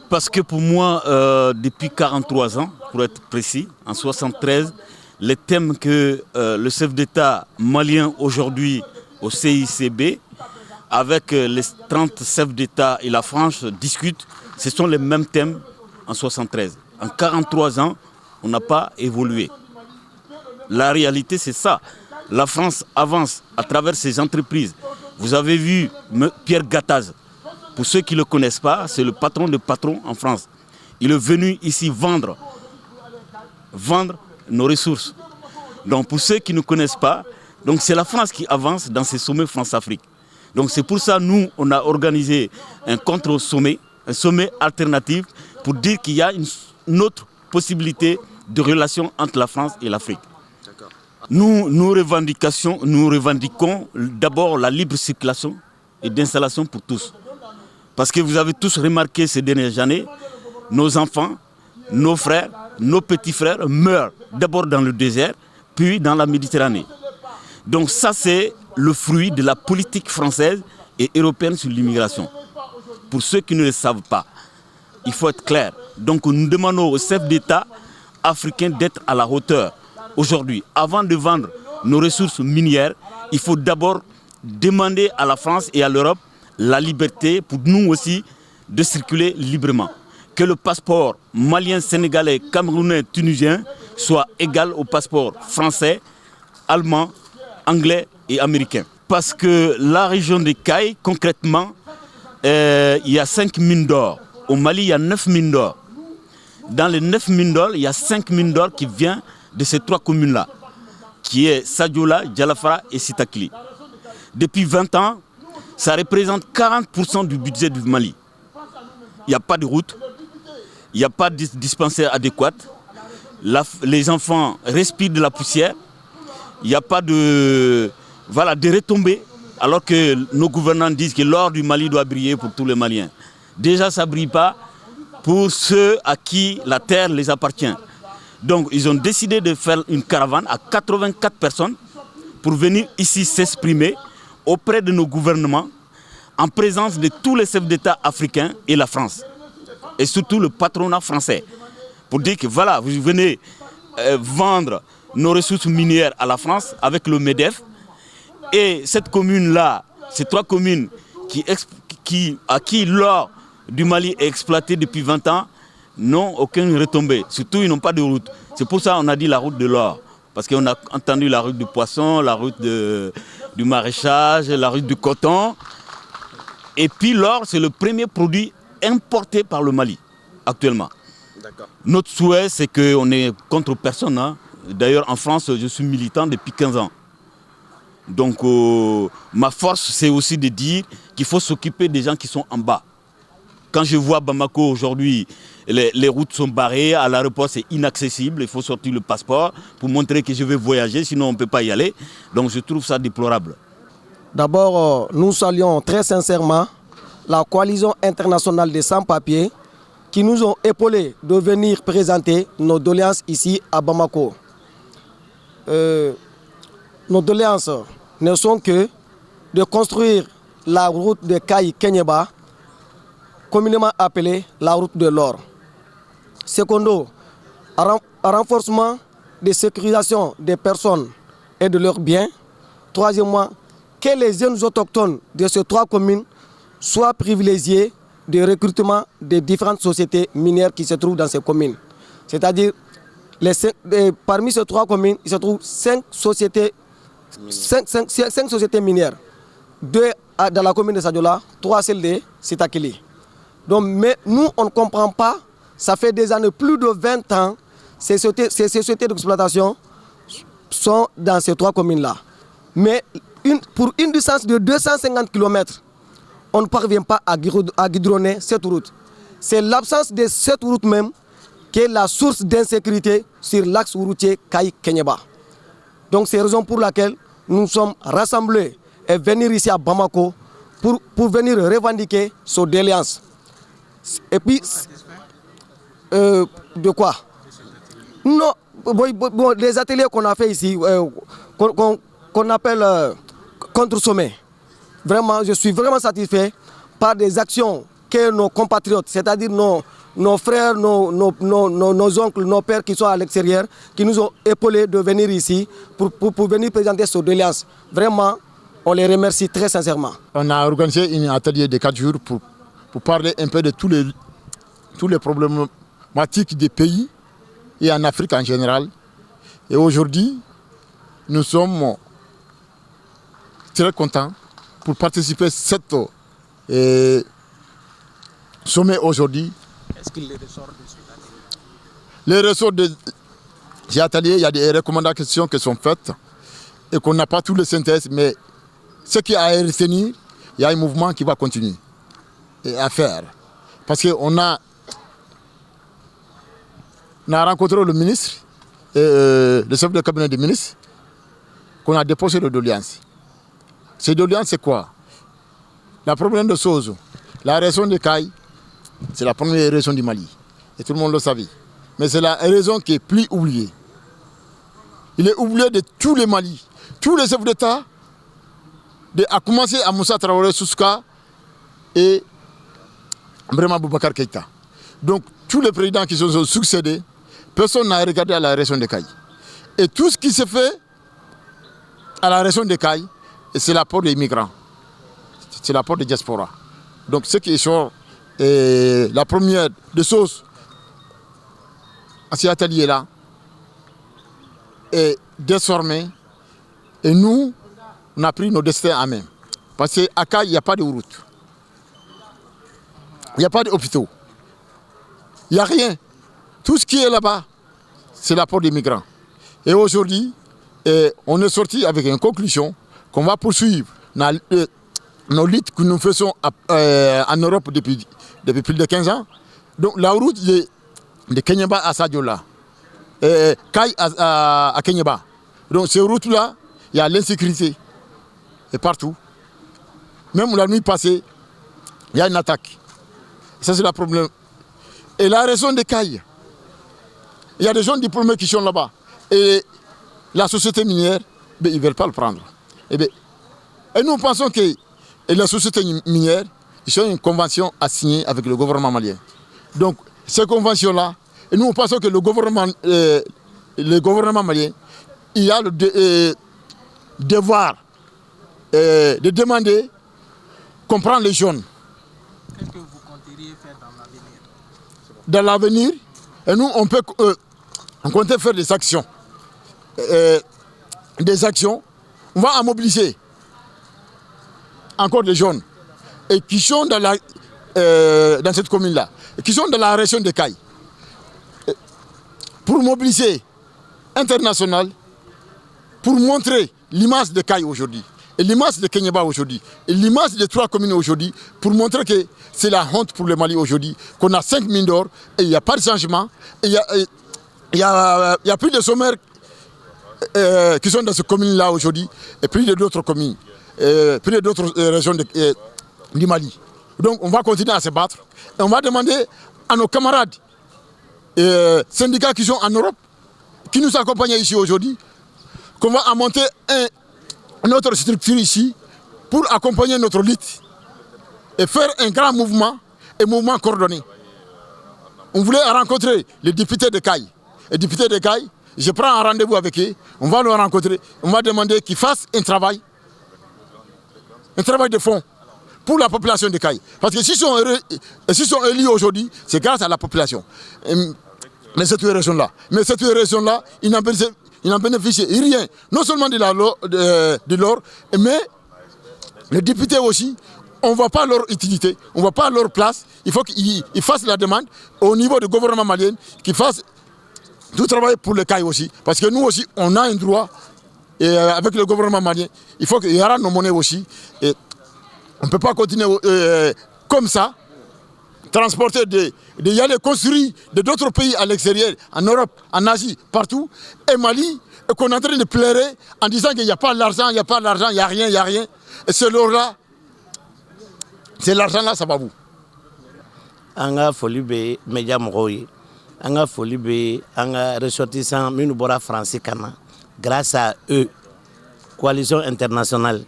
Parce que pour moi, depuis 43 ans, pour être précis, en 73, les thèmes que le chef d'État malien aujourd'hui au CICB, avec les 30 chefs d'État et la France discutent, ce sont les mêmes thèmes en 73. En 43 ans, on n'a pas évolué. La réalité, c'est ça. La France avance à travers ses entreprises. Vous avez vu Pierre Gattaz. Pour ceux qui ne le connaissent pas, c'est le patron de patrons en France. Il est venu ici vendre nos ressources. Donc pour ceux qui ne connaissent pas, c'est la France qui avance dans ces sommets France-Afrique. Donc c'est pour ça que nous, on a organisé un contre-sommet, un sommet alternatif pour dire qu'il y a une autre possibilité de relation entre la France et l'Afrique. Nous revendiquons d'abord la libre circulation et d'installation pour tous. Parce que vous avez tous remarqué ces dernières années, nos enfants, nos frères, nos petits frères meurent d'abord dans le désert, puis dans la Méditerranée. Donc ça, c'est le fruit de la politique française et européenne sur l'immigration. Pour ceux qui ne le savent pas, il faut être clair. Donc nous demandons aux chefs d'État africains d'être à la hauteur. Aujourd'hui, avant de vendre nos ressources minières, il faut d'abord demander à la France et à l'Europe la liberté pour nous aussi de circuler librement. Que le passeport malien, sénégalais, camerounais, tunisien soit égal au passeport français, allemand, anglais et américain. Parce que la région des Cailles, concrètement, il y a 5 mines d'or. Au Mali, il y a 9 mines d'or. Dans les 9 mines d'or, il y a 5 mines d'or qui viennent de ces 3 communes-là, qui est Sadiola, Djalafara et Sitakili. Depuis 20 ans, ça représente 40% du budget du Mali. Il n'y a pas de route, il n'y a pas de dispensaire adéquat. Les enfants respirent de la poussière. Il n'y a pas de retombées, alors que nos gouvernants disent que l'or du Mali doit briller pour tous les Maliens. Déjà, ça ne brille pas pour ceux à qui la terre les appartient. Donc, ils ont décidé de faire une caravane à 84 personnes pour venir ici s'exprimer auprès de nos gouvernements, en présence de tous les chefs d'État africains et la France. Et surtout le patronat français. Pour dire que voilà, vous venez vendre nos ressources minières à la France avec le MEDEF. Et cette commune-là, ces 3 communes à qui l'or du Mali est exploité depuis 20 ans, n'ont aucune retombée. Surtout, ils n'ont pas de route. C'est pour ça qu'on a dit la route de l'or. Parce qu'on a entendu la route du poisson, la route du maraîchage, la route du coton. Et puis l'or, c'est le premier produit importé par le Mali, actuellement. Notre souhait, c'est qu'on est contre personne. Hein. D'ailleurs, en France, je suis militant depuis 15 ans. Donc, ma force, c'est aussi de dire qu'il faut s'occuper des gens qui sont en bas. Quand je vois Bamako aujourd'hui, les routes sont barrées, à l'aéroport c'est inaccessible, il faut sortir le passeport pour montrer que je vais voyager, sinon on ne peut pas y aller. Donc je trouve ça déplorable. D'abord, nous saluons très sincèrement la coalition internationale des sans-papiers qui nous ont épaulés de venir présenter nos doléances ici à Bamako. Nos doléances ne sont que de construire la route de Kayi-Kenyeba, communément appelée la route de l'or. Secondo, un renforcement de sécurisation des personnes et de leurs biens. Troisièmement, que les jeunes autochtones de ces 3 communes soient privilégiés de recrutement des différentes sociétés minières qui se trouvent dans ces communes. C'est-à-dire, parmi ces 3 communes, il se trouve 5 sociétés minières. 2 dans la commune de Sadiola, 3 celles de Sitakili. Donc, mais nous, on ne comprend pas, ça fait des années, plus de 20 ans, ces sociétés d'exploitation sont dans ces 3 communes-là. Mais pour une distance de 250 km, on ne parvient pas à goudronner cette route. C'est l'absence de cette route même qui est la source d'insécurité sur l'axe routier Kayi-Kenyeba. Donc c'est la raison pour laquelle nous sommes rassemblés et venir ici à Bamako pour venir revendiquer ce déliance. Et puis, de quoi? Non, les ateliers qu'on a fait ici, qu'on appelle contre-sommet, vraiment, je suis vraiment satisfait par des actions que nos compatriotes, c'est-à-dire nos frères, nos oncles, nos pères qui sont à l'extérieur, qui nous ont épaulés de venir ici pour venir présenter cette doléance. Vraiment, on les remercie très sincèrement. On a organisé un atelier de 4 jours pour parler un peu de tous les problématiques des pays et en Afrique en général. Et aujourd'hui, nous sommes très contents pour participer à cette sommet aujourd'hui. Est-ce qu'il les ressort de cet atelier? Les ressorts de cet atelier, il y a des recommandations qui sont faites et qu'on n'a pas tous les synthèses, mais ce qui a à retenir, il y a un mouvement qui va continuer et à faire. Parce qu'on a rencontré le ministre, le chef de cabinet du ministre, qu'on a déposé le doléance. Ces doléances, c'est quoi? La première des choses, la raison de Caille, c'est la première raison du Mali. Et tout le monde le savait. Mais c'est la raison qui est plus oubliée. Il est oublié de tous les Mali. Tous les chefs d'État, à commencer à Moussa Traoré, Souska et Brema Boubacar Keïta. Donc tous les présidents qui se sont succédés, personne n'a regardé à la raison de Caille. Et tout ce qui se fait à la raison de Caille, c'est l'apport des migrants. C'est l'apport des diasporas. Donc ce qui est sûr, la première des choses à cet atelier-là est désormais, et nous, on a pris nos destins en main. Parce qu'à Caille, il n'y a pas de route. Il n'y a pas d'hôpitaux. Il n'y a rien. Tout ce qui est là-bas, c'est l'apport des migrants. Et aujourd'hui, on est sorti avec une conclusion qu'on va poursuivre nos luttes que nous faisons en Europe depuis plus de 15 ans. Donc la route de Kenyaba à Sadiola, Caille à Kenyaba. Donc ces routes-là, il y a l'insécurité. Et partout. Même la nuit passée, il y a une attaque. Ça, c'est le problème. Et la raison de Caille, il y a des gens diplômés qui sont là-bas. Et la société minière, ils ne veulent pas le prendre. Et nous pensons que la société minière, ils ont une convention à signer avec le gouvernement malien. Donc, ces conventions-là, et nous pensons que le gouvernement malien, il a le devoir de demander qu'on prenne les jeunes. Qu'est-ce que vous compteriez faire dans l'avenir? Dans l'avenir, et nous, on compte faire des actions. On va en mobiliser encore des jeunes et qui sont dans cette commune-là, qui sont dans la région de Caille, pour mobiliser international, pour montrer l'image de Caille aujourd'hui, et l'image de Kenyaba aujourd'hui, et l'image des 3 communes aujourd'hui, pour montrer que c'est la honte pour le Mali aujourd'hui, qu'on a 5 mines d'or, et il n'y a pas de changement, et il y a plus de sommaires qui sont dans ces communes-là aujourd'hui, et plus d'autres communes, plus d'autres régions du Mali. Donc on va continuer à se battre, et on va demander à nos camarades syndicats qui sont en Europe, qui nous accompagnent ici aujourd'hui, qu'on va monter notre structure ici pour accompagner notre lutte et faire un grand mouvement, un mouvement coordonné. On voulait rencontrer les députés de Caille. Les députés de Caille, je prends un rendez-vous avec eux, on va les rencontrer, on va demander qu'ils fassent un travail de fond pour la population de Caille. Parce que s'ils sont élus aujourd'hui, c'est grâce à la population. Mais cette raison-là, ils n'en bénéficient rien, non seulement de l'or, mais les députés aussi, on ne voit pas leur utilité, on ne voit pas leur place. Il faut qu'ils fassent la demande au niveau du gouvernement malien, qu'ils fassent tout travail pour le Caille aussi. Parce que nous aussi, on a un droit, et avec le gouvernement malien, il faut qu'il y aura nos monnaies aussi. Et on ne peut pas continuer comme ça, transporter, y aller construire d'autres pays à l'extérieur, en Europe, en Asie, partout, et Mali, et qu'on est en train de pleurer en disant qu'il n'y a pas d'argent, il n'y a rien. Et c'est l'or-là, c'est l'argent-là, ça va vous. Anga Folibe, Média Moroye, Anga Folibe, Anga ressortissant, Minubora français Kana, grâce à eux, coalition internationale,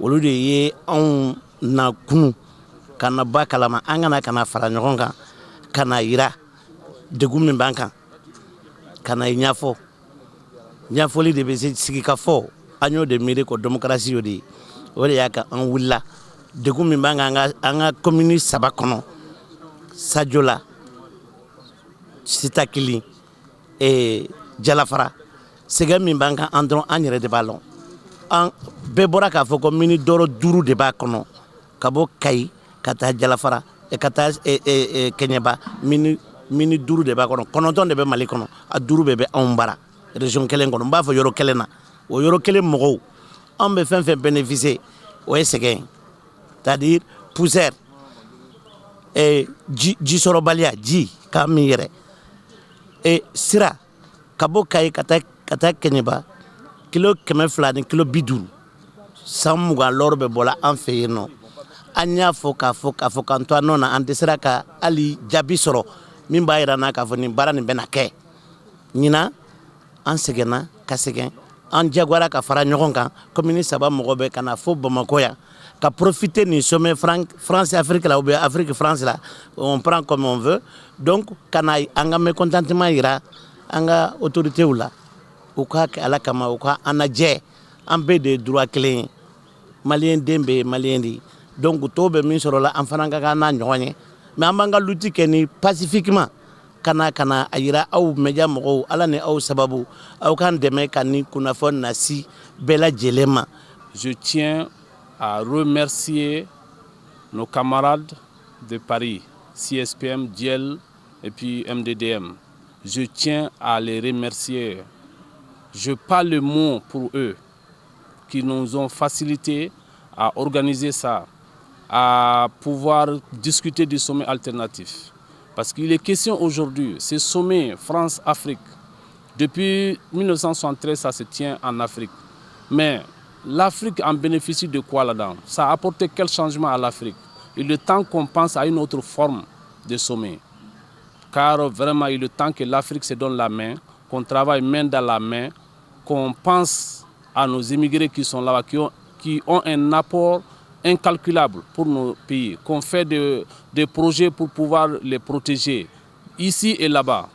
au lieu de on na kunu kana ba kalama an kana kana fara ɲɔgɔn kan kana yira degun min b'an kan kana i ɲɛfɔ ɲɛfɔli de bɛ se sigi ka fɔ an y'o de miiri ko démocratie y'o de ye o de y'a ka an wulila degun min b'an kan an ka commune 3 kɔnɔ Sadiola Sitakili Jalafara sɛgɛn min b'an kan an dɔrɔn an yɛrɛ de b'a lɔn an bɛɛ bɔra k'a fɔ ko mini dɔrɔ 5 de b'a kɔnɔ ka bɔ Kayi ka taa Jalafara ka taa Kɛɲɛba mini 5 de b'a kɔnɔ 9 de bɛ Mali kɔnɔ a 5 bɛɛ bɛ anw bara région kelen kɔnɔ n b'a fɔ yɔrɔ kelen na o yɔrɔ kelen mɔgɔw an bɛ fɛn fɛn bénéficier o ye sɛgɛn c'est-à-dire poussière ji sɔrɔbaliya ji k'a min yɛrɛ sira ka bɔ Kayi ka taa Kɛɲɛba kilo 200 ni kilo 50 san 20 lɔɔri bɛ bɔla an fɛ yen nɔ an y'a fɔ k'a fɔ k'an to a nɔ na an tɛ sera ka hali jaabi sɔrɔ min b'a yira n na k'a fɔ nin baara nin bɛna kɛ ɲinan an sɛgɛnna ka sɛgɛn an jagoyara ka fara ɲɔgɔn kan commune 3 mɔgɔ bɛ ka na fo Bamako yan ka profiter nin sommet France Afrique la ou bien Afrique France la on prend comme on veut donc kana an ka mécontentement yira an ka autorités la u ka kɛ Ala kama u ka an lajɛ an bɛɛ de ye droit kelen ye malien den bɛɛ ye malien de ye donc tɔw bɛ min sɔrɔ la an fana ka kan n'a ɲɔgɔn ye mais an b'an ka lutte kɛ ni pacifiquement kana a yira aw média mɔgɔw Ala ni aw sababu aw k'an dɛmɛ ka nin kunnafoni nasi bɛɛ lajɛlen ma. Je tiens à remercier nos camarades de Paris, CSPM, DIEL et puis MDDM. Je tiens à les remercier. Je parle le mot pour eux qui nous ont facilité à organiser ça, à pouvoir discuter du sommet alternatif. Parce qu'il est question aujourd'hui, ce sommet France-Afrique, depuis 1973, ça se tient en Afrique. Mais l'Afrique en bénéficie de quoi là-dedans? Ça a apporté quel changement à l'Afrique? Il est temps qu'on pense à une autre forme de sommet. Car vraiment, il est temps que l'Afrique se donne la main, qu'on travaille main dans la main, qu'on pense à nos immigrés qui sont là-bas, qui ont un apport incalculable pour nos pays, qu'on fait des projets pour pouvoir les protéger, ici et là-bas.